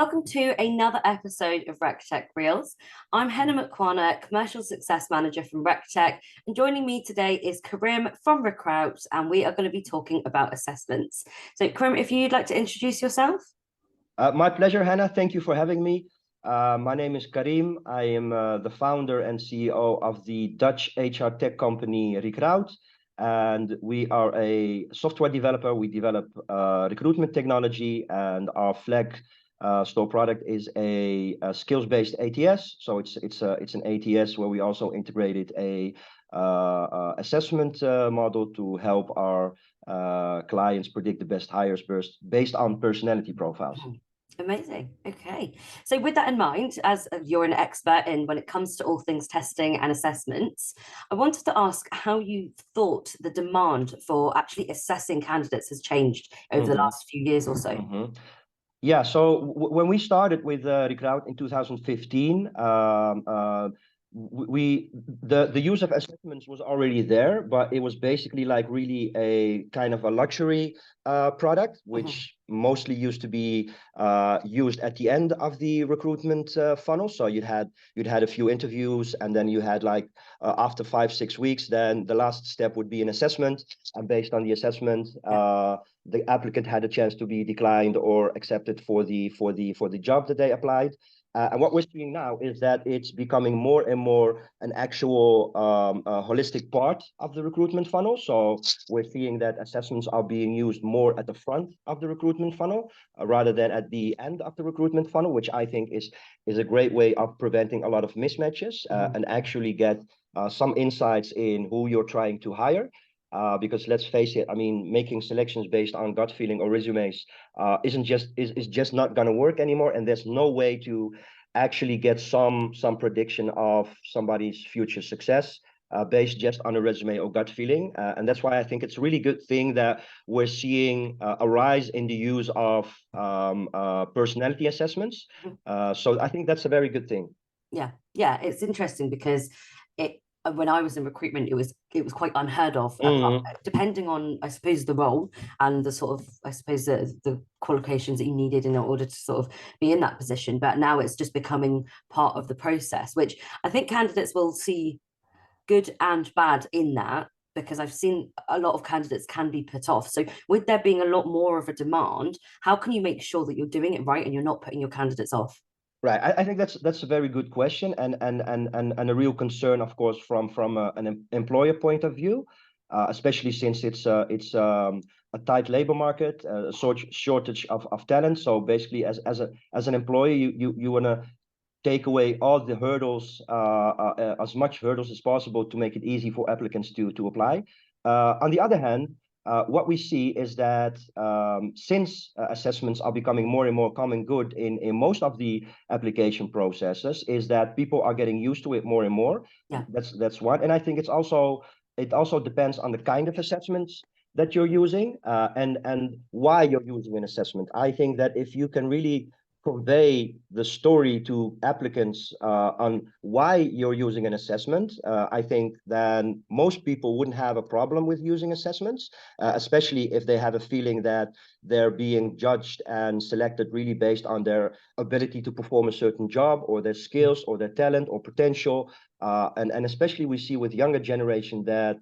welcome to another episode of Rectec Reels. I'm Henna, Commercial Success Manager from Rectec, and joining me today is Karim from Recrout, and we are going to be talking about assessments. So, Karim, if you'd like to introduce yourself. My pleasure, Henna. Thank you for having me. My name is Karim. I am the founder and CEO of the Dutch HR tech company Recrout. And we are a software developer. We develop recruitment technology, and our flag store product is a skills-based ATS. So it's an ATS where we also integrated a assessment model to help our clients predict the best hires based on personality profiles. Amazing. Okay. So with that in mind, as you're an expert in when it comes to all things testing and assessments, I wanted to ask how you thought the demand for actually assessing candidates has changed over the last few years or so. Yeah, so when we started with Recrout in 2015, the use of assessments was already there, but it was basically like really a kind of a luxury product, which mostly used to be used at the end of the recruitment funnel. So you'd had a few interviews, and then you had like after 5-6 weeks, then the last step would be an assessment, and based on the assessment, the applicant had a chance to be declined or accepted for the job that they applied. And what we're seeing now is that it's becoming more and more an actual holistic part of the recruitment funnel. So we're seeing that assessments are being used more at the front of the recruitment funnel rather than at the end of the recruitment funnel, which I think is a great way of preventing a lot of mismatches and actually get some insights in who you're trying to hire. Because let's face it, I mean, making selections based on gut feeling or resumes is just not going to work anymore, and there's no way to actually get some prediction of somebody's future success based just on a resume or gut feeling. And that's why I think it's a really good thing that we're seeing a rise in the use of personality assessments. So I think that's a very good thing. Yeah, it's interesting because when I was in recruitment, it was quite unheard of, depending on, I suppose, the role and the sort of, I suppose, the qualifications that you needed in order to sort of be in that position. But now it's just becoming part of the process, which I think candidates will see good and bad in that, because I've seen a lot of candidates can be put off. So with there being a lot more of a demand, how can you make sure that you're doing it right and you're not putting your candidates off? Right, I think that's a very good question, and a real concern, of course, from an employer point of view, especially since it's a tight labor market, a shortage of talent. So basically, as an employer, you want to take away all the hurdles, as much hurdles as possible, to make it easy for applicants to apply. On the other hand, what we see is that since assessments are becoming more and more common good in most of the application processes, is that people are getting used to it more and more. That's one. And I think it also depends on the kind of assessments that you're using and why you're using an assessment. I think that if you can really convey the story to applicants on why you're using an assessment, I think then most people wouldn't have a problem with using assessments, especially if they have a feeling that they're being judged and selected really based on their ability to perform a certain job or their skills or their talent or potential. And especially we see with younger generation that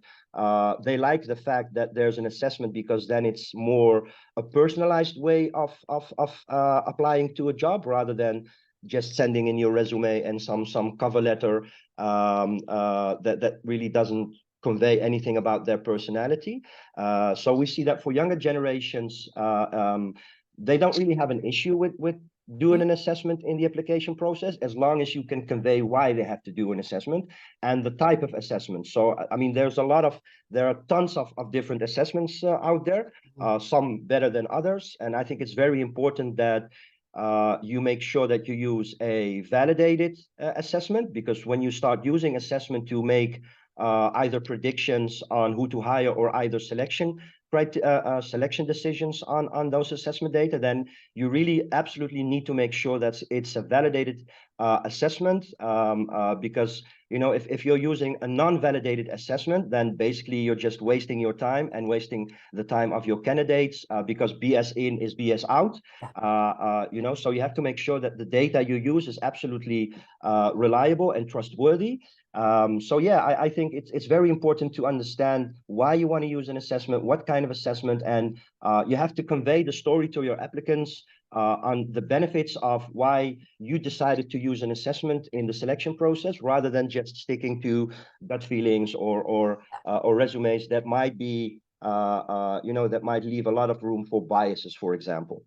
they like the fact that there's an assessment, because then it's more a personalized way of applying to a job rather than just sending in your resume and some cover letter that really doesn't convey anything about their personality. So we see that for younger generations, they don't really have an issue with doing an assessment in the application process, as long as you can convey why they have to do an assessment and the type of assessment. So, I mean, there are tons of different assessments out there, some better than others. And I think it's very important that you make sure that you use a validated assessment, because when you start using assessment to make either predictions on who to hire or either selection selection decisions on those assessment data, then you really absolutely need to make sure that it's a validated assessment, because if you're using a non-validated assessment, then basically you're just wasting your time and wasting the time of your candidates, because BS in is BS out. So you have to make sure that the data you use is absolutely reliable and trustworthy. So yeah, I think it's very important to understand why you want to use an assessment, what kind of assessment, and you have to convey the story to your applicants on the benefits of why you decided to use an assessment in the selection process, rather than just sticking to gut feelings or resumes that might be that might leave a lot of room for biases, for example.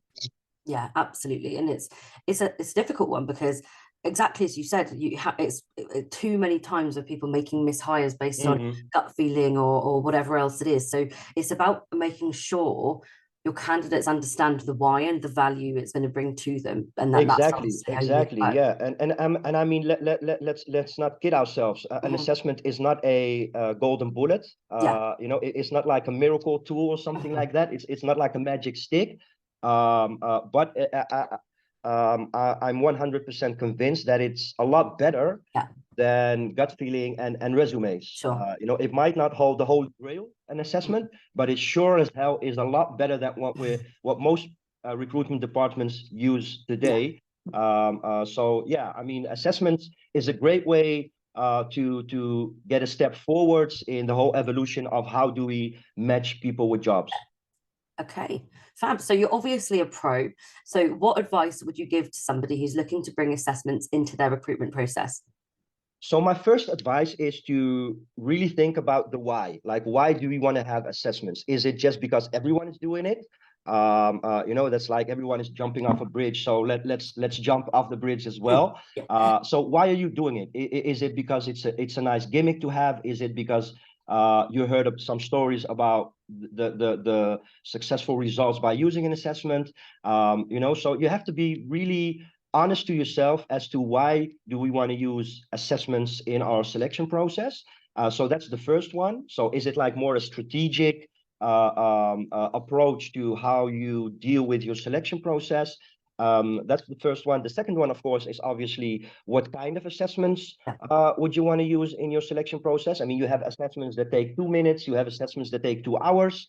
Yeah, absolutely. And it's a difficult one, because exactly as you said, it's too many times of people making mishires based on gut feeling or whatever else it is. So it's about making sure your candidates understand the why and the value it's going to bring to them, and that's obviously how you work. Yeah, and I mean, let's not kid ourselves. An assessment is not a golden bullet. It's not like a miracle tool or something like that. It's not like a magic stick. But I'm 100% convinced that it's a lot better than gut feeling and resumes. Sure. It might not hold the whole grail, an assessment, but it sure as hell is a lot better than what most recruitment departments use today. So yeah, I mean, assessments is a great way to get a step forwards in the whole evolution of how do we match people with jobs. Okay, fab. So you're obviously a pro. So what advice would you give to somebody who's looking to bring assessments into their recruitment process? So my first advice is to really think about the why. Like, why do we want to have assessments? Is it just because everyone is doing it? That's like everyone is jumping off a bridge, so let's jump off the bridge as well. So why are you doing it? Is it because it's a nice gimmick to have? Is it because you heard of some stories about the successful results by using an assessment? So you have to be really honest to yourself as to why do we want to use assessments in our selection process. So that's the first one. So is it like more a strategic approach to how you deal with your selection process? That's the first one. The second one, of course, is obviously what kind of assessments would you want to use in your selection process? I mean, you have assessments that take 2 minutes, you have assessments that take 2 hours,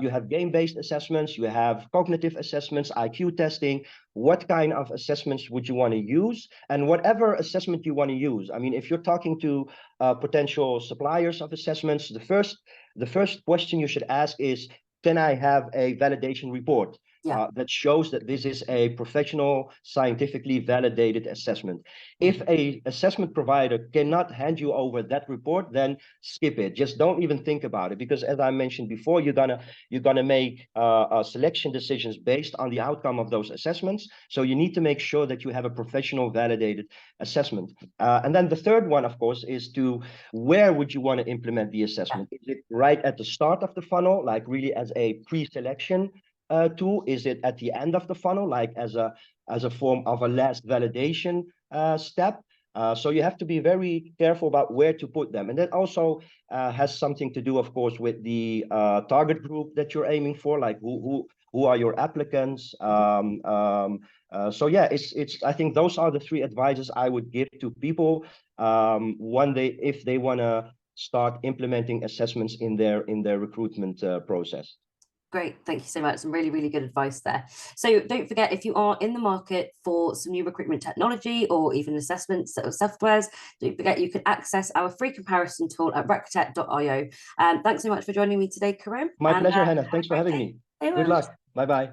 you have game-based assessments, you have cognitive assessments, IQ testing. What kind of assessments would you want to use? And whatever assessment you want to use. I mean, if you're talking to potential suppliers of assessments, the first question you should ask is, can I have a validation report that shows that this is a professional, scientifically validated assessment? If a assessment provider cannot hand you over that report, then skip it. Just don't even think about it, because as I mentioned before, you're gonna make selection decisions based on the outcome of those assessments. So you need to make sure that you have a professional, validated assessment. And then the third one, of course, is where would you want to implement the assessment? Is it right at the start of the funnel, like really as a pre-selection tool? Is it at the end of the funnel, like as a form of a last validation step? So you have to be very careful about where to put them. And that also has something to do, of course, with the target group that you're aiming for, like who are your applicants. So yeah, I think those are the 3 advices I would give to people if they want to start implementing assessments in their recruitment process. Great, thank you so much. Some really, really good advice there. So don't forget, if you are in the market for some new recruitment technology or even assessments or softwares, don't forget you can access our free comparison tool at rectec.io. Thanks so much for joining me today, Karim. My pleasure, Henna. Thanks for having me. Good luck. Bye-bye.